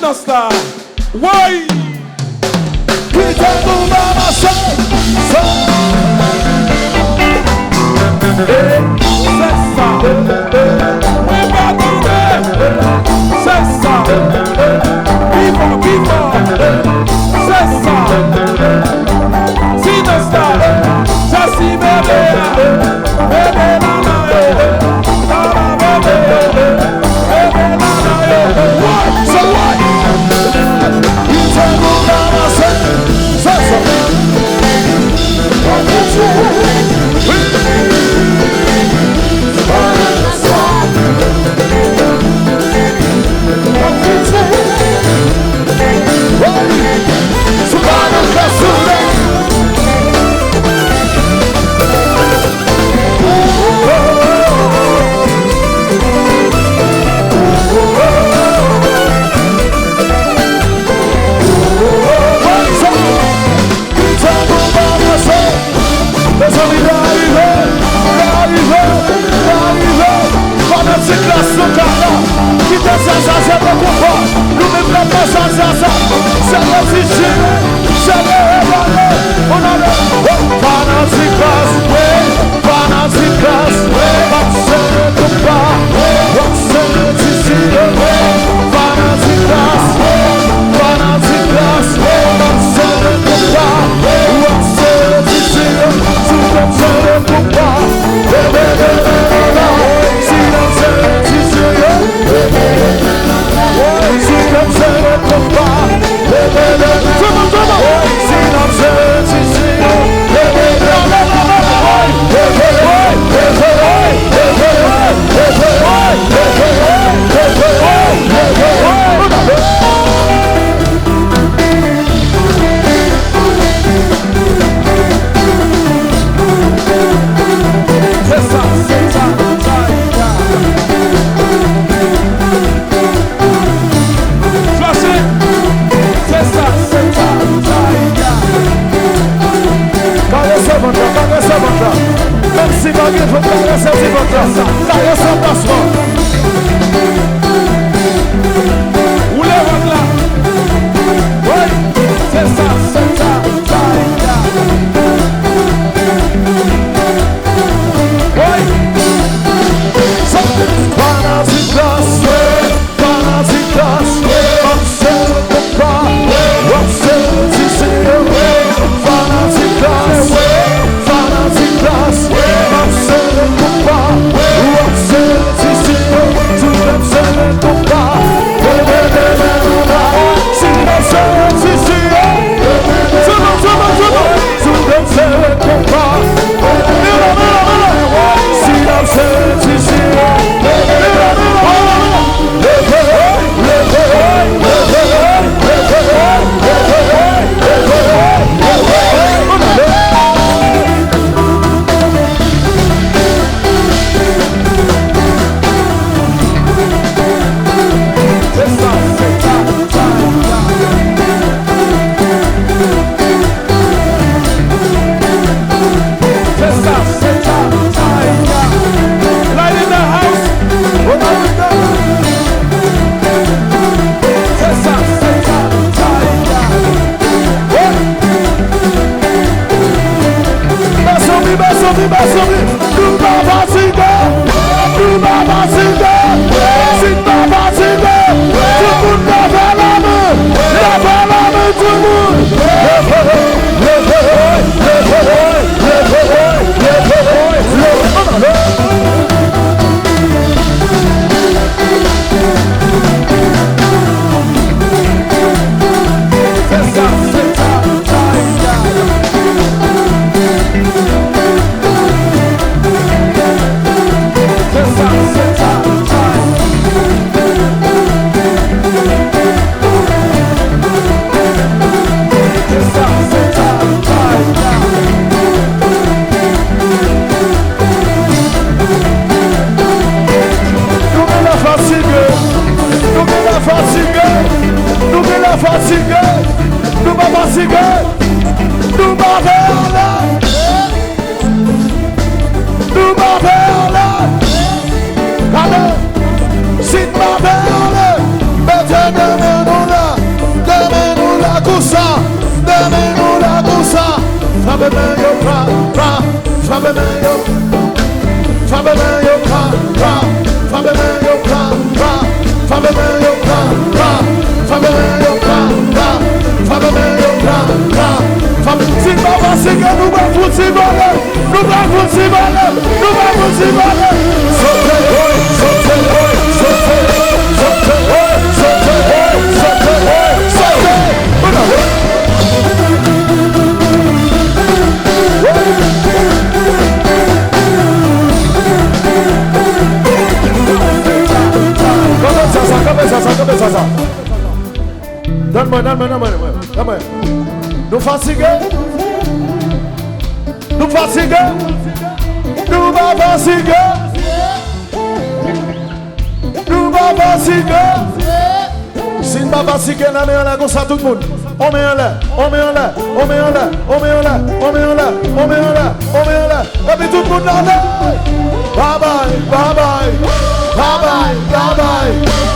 Sinostar. Why? Gritando na nação. Cessa. Cessa. Viva, viva. Cessa. Sinostar. Já se bebeia. Bebê na so what? You tell me what I say. Dame una cosa, fammi meglio, fammi meglio, fammi meglio, fammi meglio, fammi meglio, fammi meglio, fammi meglio, fammi si va siga, non va funzionare, non va funzionare, non va funzionare. Sotte voi, sotte voi, sotte voi, sotte voi, sotte voi, sotte voi, sotte voi. Come ça? Donne-moi. Nous fatigués? Nous fatigués? Nous va fatiguer? Nous va fatiguer? Si nous va fatiguer, on met en l'air comme ça tout le monde. On met en l'air, on met en l'air, on met en l'air, on met en l'air, on met en l'air, on met en l'air, on met en l'air. Et puis tout le monde en l'air. Bye bye, bye bye, bye bye, bye bye.